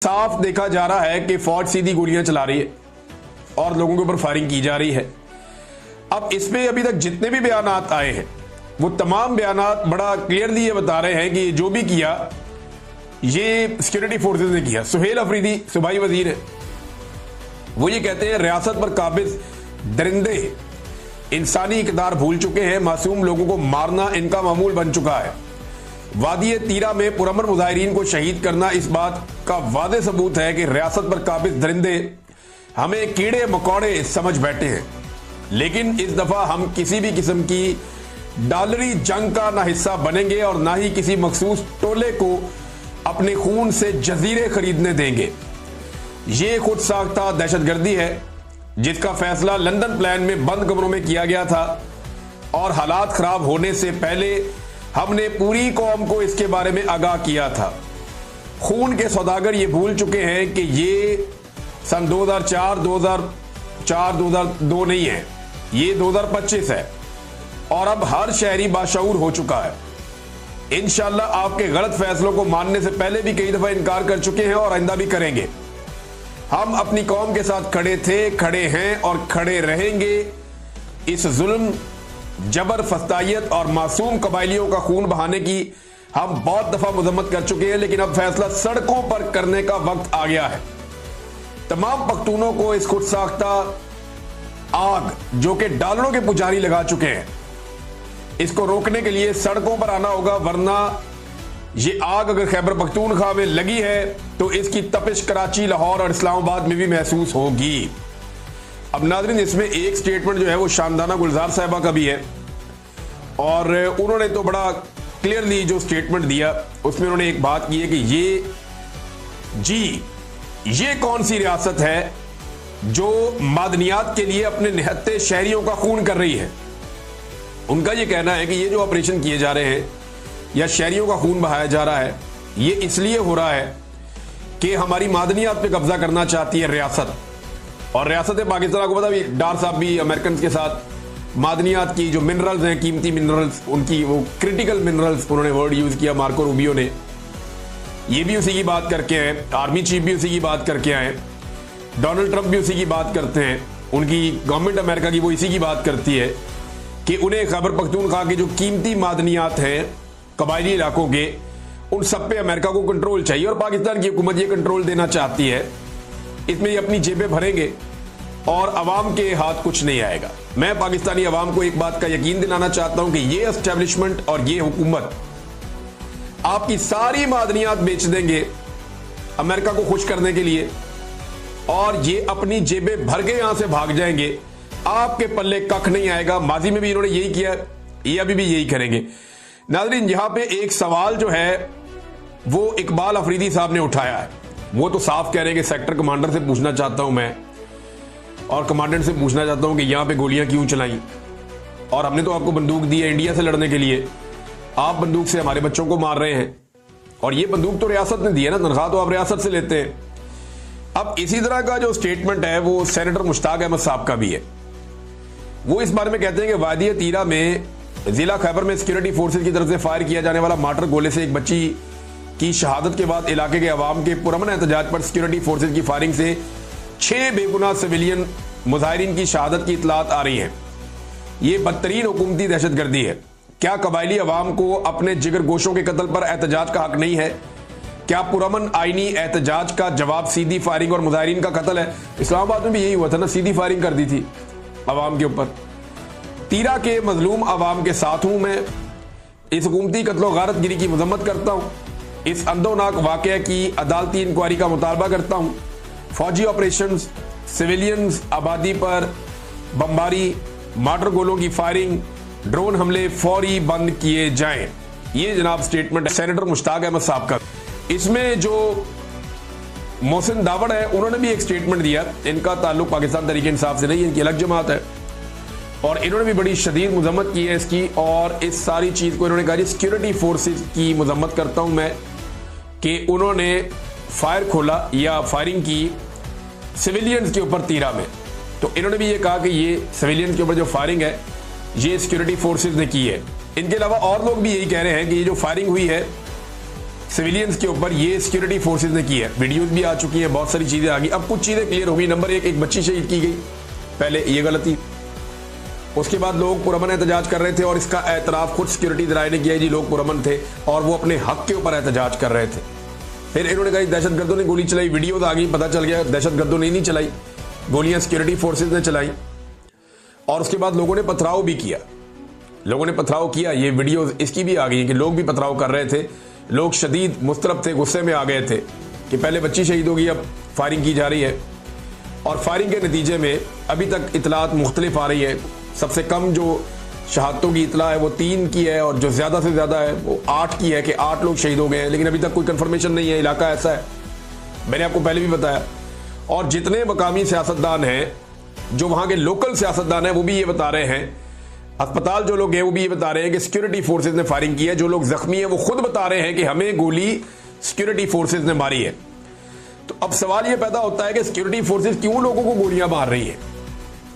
साफ देखा जा रहा है कि फौज सीधी गोलियां चला रही है और लोगों के ऊपर फायरिंग की जा रही है। अब इसमें अभी तक जितने भी बयानात आए हैं वो तमाम बयानात बड़ा क्लियरली ये बता रहे हैं कि जो भी किया ये सिक्योरिटी फोर्सेस ने किया। सुहेल अफरीदी सूबाई वजीर है, वो ये कहते हैं रियासत पर काबिज दरिंदे इंसानी इकदार भूल चुके हैं, मासूम लोगों को मारना इनका मामूल बन चुका है। वादी तीरा में पुरअमन मुजाहिरीन को शहीद करना इस बात का वादे सबूत है कि रियासत पर काबिज दरिंदे हमें कीड़े मकोड़े समझ बैठे हैं। लेकिन इस दफा हम किसी भी किस्म की डॉलरी जंग का ना हिस्सा बनेंगे और ना ही किसी मखसूस टोले को अपने खून से जजीरे खरीदने देंगे। ये खुद साख्ता दहशतगर्दी है जिसका फैसला लंदन प्लान में बंद कमरों में किया गया था और हालात खराब होने से पहले हमने पूरी कौम को इसके बारे में आगाह किया था। खून के सौदागर ये भूल चुके हैं कि ये सन 2004, 2002 नहीं है, ये 2025 है और अब हर शहरी बाशऊर हो चुका है। इंशाअल्लाह आपके गलत फैसलों को मानने से पहले भी कई दफा इनकार कर चुके हैं और आइंदा भी करेंगे। हम अपनी कौम के साथ खड़े थे, खड़े हैं और खड़े रहेंगे। इस जुल्म, जबर, फस्तायत और मासूम कबायलियों का खून बहाने की हम बहुत दफा मजम्मत कर चुके हैं, लेकिन अब फैसला सड़कों पर करने का वक्त आ गया है। तमाम पख्तूनों को इस खुद साख्ता आग जो कि डॉलरों के पुजारी लगा चुके हैं, इसको रोकने के लिए सड़कों पर आना होगा, वरना ये आग अगर खैबर पख्तूनख्वा में लगी है तो इसकी तपिश कराची, लाहौर और इस्लामाबाद में भी महसूस होगी। अब नाज़रीन, इसमें एक स्टेटमेंट जो है वो शानदाना गुलजार साहिबा का भी है और उन्होंने तो बड़ा क्लियरली जो स्टेटमेंट दिया उसमें उन्होंने एक बात की है कि ये कौन सी रियासत है जो मादनियात के लिए अपने निहत्ते शहरियों का खून कर रही है। उनका ये कहना है कि ये जो ऑपरेशन किए जा रहे हैं या शहरियों का खून बहाया जा रहा है, ये इसलिए हो रहा है कि हमारी मादनियात पे कब्जा करना चाहती है रियासत। और रियासत पाकिस्तान को पता भी, डार साहब भी अमेरिकन के साथ मादनियात की जो मिनरल्स हैं, कीमती मिनरल्स, उनकी वो क्रिटिकल मिनरल्स, उन्होंने वर्ड यूज किया मार्को रूबियो ने, ये भी उसी की बात करके हैं, आर्मी चीफ भी उसी की बात करके आए, डोनाल्ड ट्रंप भी उसी की बात करते हैं, उनकी गवर्नमेंट अमेरिका की वो इसी की बात करती है कि उन्हें खैबर पख्तूनख्वा के जो कीमती मादनियात हैं कबायली इलाकों के, उन सब पे अमेरिका को कंट्रोल चाहिए और पाकिस्तान की हुकूमत ये कंट्रोल देना चाहती है। इसमें ये अपनी जेबें भरेंगे और अवाम के हाथ कुछ नहीं आएगा। मैं पाकिस्तानी अवाम को एक बात का यकीन दिलाना चाहता हूं कि ये एस्टेब्लिशमेंट और ये हुकूमत आपकी सारी मादनियात बेच देंगे अमेरिका को खुश करने के लिए और ये अपनी जेबें भर के यहां से भाग जाएंगे। आपके पल्ले कख नहीं आएगा। माजी में भी इन्होंने यही किया, ये अभी भी यही करेंगे। नाज़रीन, यहां पे एक सवाल जो है वो इकबाल अफरीदी साहब ने उठाया है। वो तो साफ कह रहे हैं कि सेक्टर कमांडर से पूछना चाहता हूं मैं और कमांडेंट से पूछना चाहता हूं कि यहां पे गोलियां क्यों चलाई और हमने तो आपको बंदूक दी है इंडिया से लड़ने के लिए, आप बंदूक से हमारे बच्चों को मार रहे हैं और ये बंदूक तो रियासत ने दी है ना, तनख्वाह तो आप रियासत से लेते हैं। अब इसी तरह का जो स्टेटमेंट है वो सेनेटर मुश्ताक अहमद साहब का भी है। वो इस बारे में कहते हैं कि वादी तीरा में जिला खैबर में सिक्योरिटी फोर्सेज की तरफ से फायर किया जाने वाला मार्टर गोले से एक बच्ची की शहादत के बाद इलाके के अवाम के पुरअमन एहतजाज पर सिक्योरिटी फोर्सेज की फायरिंग से 6 बेगुनाह सिविलियन मुजाहिरीन की शहादत की इतलात आ रही है। यह बदतरीन हुकूमती दहशतगर्दी है। क्या कबायली अवाम को अपने जिगर गोशों के कत्ल पर एहतजाज का हक नहीं है? क्या पुरअमन आईनी एहतजाज का जवाब सीधी फायरिंग और मुजाहिरीन का कत्ल है? इस्लामाबाद में भी यही हुआ था ना, सीधी फायरिंग कर दी थी अवाम के ऊपर। तीरा के मजलूम अवाम के साथ हूं मैं। इस हुकूमती कत्लो गारतगिरी की मजम्मत करता हूं। इस अंदोनाक वाकये की अदालती इंक्वायरी का मुतालबा करता हूं। फौजी ऑपरेशन, सिविलियंस आबादी पर बमबारी, मार्टर गोलों की फायरिंग, ड्रोन हमले फौरी बंद किए जाएं। ये जनाब स्टेटमेंट है सेनेटर मुश्ताक अहमद साहब का। इसमें जो मोहसिन दावड़ है उन्होंने भी एक स्टेटमेंट दिया। इनका ताल्लुक पाकिस्तान तहरीक इंसाफ से नहीं, इनकी अलग जमात है और इन्होंने भी बड़ी शदीद मजम्मत की है इसकी और इस सारी चीज़ को इन्होंने कहा सिक्योरिटी फोर्सेज की मजम्मत करता हूं मैं कि उन्होंने फायर खोला या फायरिंग की सिविलियंस के ऊपर तीरा में। तो इन्होंने भी ये कहा कि ये सिविलियंस के ऊपर जो फायरिंग है ये सिक्योरिटी फोर्सेज ने की है। इनके अलावा और लोग भी यही कह रहे हैं कि ये जो फायरिंग हुई है सिविलियंस के ऊपर ये सिक्योरिटी फोर्सेज ने की है। वीडियोस भी आ चुकी हैं, बहुत सारी चीजें आ गई। अब कुछ चीजें क्लियर हो गई। नंबर एक बच्ची शहीद की गई, पहले ये गलती। उसके बाद लोग पुरअमन एहतजाज कर रहे थे और इसका एतराफ खुद सिक्योरिटी इदारे ने किया जी लोग पुरअमन थे और वो अपने हक के ऊपर एहतजाज कर रहे थे। फिर इन्होंने कहा दहशतगर्दों ने गोली चलाई, वीडियो आ गई, पता चल गया दहशतगर्दों ने नहीं चलाई, गोलियां सिक्योरिटी फोर्सेज ने चलाई। और उसके बाद लोगों ने पथराव भी किया, लोगों ने पथराव किया। ये वीडियो इसकी भी आ गई है कि लोग भी पथराव कर रहे थे, लोग शदीद मुस्तरब थे, गुस्से में आ गए थे कि पहले बच्ची शहीद होगी, अब फायरिंग की जा रही है। और फायरिंग के नतीजे में अभी तक इतलात मुख्तलिफ आ रही है। सबसे कम जो शहादतों की इतला है वो 3 की है और जो ज़्यादा से ज़्यादा है वो 8 की है कि 8 लोग शहीद हो गए हैं, लेकिन अभी तक कोई कंफर्मेशन नहीं है। इलाका ऐसा है, मैंने आपको पहले भी बताया। और जितने मकामी सियासतदान हैं, जो वहाँ के लोकल सियासतदान हैं, वो भी ये बता रहे हैं, अस्पताल जो लोग हैं वो भी ये बता रहे हैं कि सिक्योरिटी फोर्सेज ने फायरिंग की है। जो लोग जख्मी हैं वो खुद बता रहे हैं कि हमें गोली सिक्योरिटी फोर्सेज ने मारी है। तो अब सवाल ये पैदा होता है कि सिक्योरिटी फोर्सेज क्यों लोगों को गोलियां मार रही है?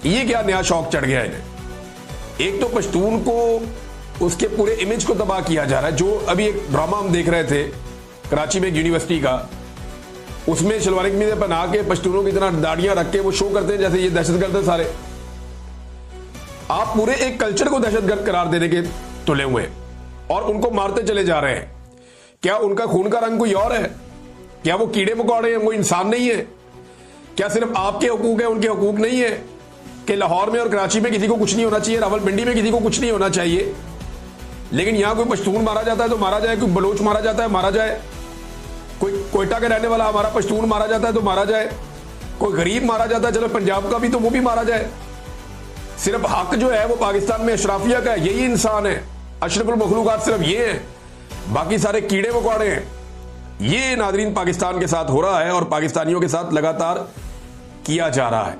ये क्या नया शौक चढ़ गया इन्हें? एक तो पश्तून को उसके पूरे इमेज को तबाह किया जा रहा है। जो अभी एक ड्रामा हम देख रहे थे कराची में एक यूनिवर्सिटी का, उसमें शलवार कमीज़ें पहना के पश्तूनों की तरह दाढ़ियां रख के वो शो करते हैं जैसे ये दहशतगर्द है सारे। आप पूरे एक कल्चर को दहशतगर्द करार देने के तुले हुए और उनको मारते चले जा रहे हैं। क्या उनका खून का रंग कोई और है? क्या वो कीड़े मकोड़े हैं, वो इंसान नहीं है? क्या सिर्फ आपके हुकूक है, उनके हुकूक नहीं है? कि लाहौर में और कराची में किसी को कुछ नहीं होना चाहिए, रावलपिंडी में किसी को कुछ नहीं होना चाहिए, लेकिन यहां कोई पश्तून मारा जाता है तो मारा जाए, कोई बलोच मारा जाता है मारा जाए, कोई कोयटा का रहने वाला हमारा पश्तून मारा जाता है तो मारा जाए, कोई गरीब मारा जाता है चलो पंजाब का भी तो वो भी मारा जाए। सिर्फ हक जो है वो पाकिस्तान में अशराफिया का है, यही इंसान है, अशरफुल मखलूकात सिर्फ ये है, बाकी सारे कीड़े मकोड़े हैं। ये नादरीन पाकिस्तान के साथ हो रहा है और पाकिस्तानियों के साथ लगातार किया जा रहा है।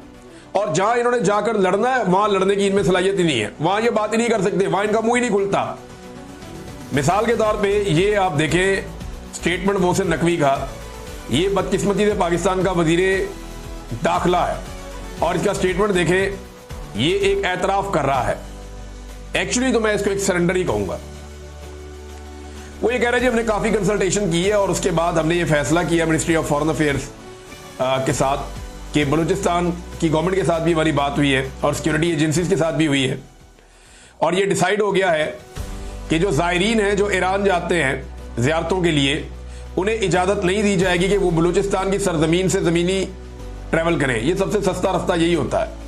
और जहां इन्होंने जाकर लड़ना है वहां लड़ने की इनमें सलाहियत ही नहीं है, वहां ये बात ही नहीं कर सकते, वहां इनका मुंह ही नहीं खुलता। मिसाल के तौर पे ये आप देखें स्टेटमेंट मोहसिन नकवी का, ये बदकिस्मती से पाकिस्तान का वजीरे दाखिला है और इसका स्टेटमेंट देखें, ये एक एतराफ कर रहा है। एक्चुअली तो मैं इसको एक सरेंडर ही कहूंगा। वो ये कह रहे हैं जी हमने काफी कंसल्टेशन की है और उसके बाद हमने ये फैसला किया मिनिस्ट्री ऑफ फॉरेन अफेयर्स के साथ कि बलूचिस्तान की गवर्नमेंट के साथ भी हमारी बात हुई है और सिक्योरिटी एजेंसीज के साथ भी हुई है और ये डिसाइड हो गया है कि जो ज़ायरीन हैं जो ईरान जाते हैं ज़ियारतों के लिए, उन्हें इजाज़त नहीं दी जाएगी कि वो बलूचिस्तान की सरजमीन से ज़मीनी ट्रैवल करें। ये सबसे सस्ता रास्ता यही होता है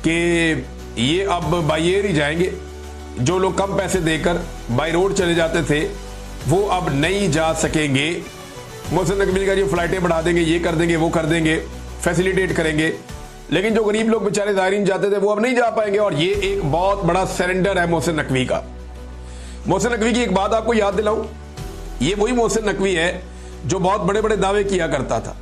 कि ये अब बाई एयर ही जाएंगे। जो लोग कम पैसे देकर बाई रोड चले जाते थे वो अब नहीं जा सकेंगे। मोहसिन नकवी का जी फ्लाइटें बढ़ा देंगे, ये कर देंगे, वो कर देंगे, फैसिलिटेट करेंगे, लेकिन जो गरीब लोग बेचारे ज़ायरीन जाते थे वो अब नहीं जा पाएंगे। और ये एक बहुत बड़ा सरेंडर है मोहसिन नकवी का। मोहसिन नकवी की एक बात आपको याद दिलाऊं, ये वही मोहसिन नकवी है जो बहुत बड़े बड़े दावे किया करता था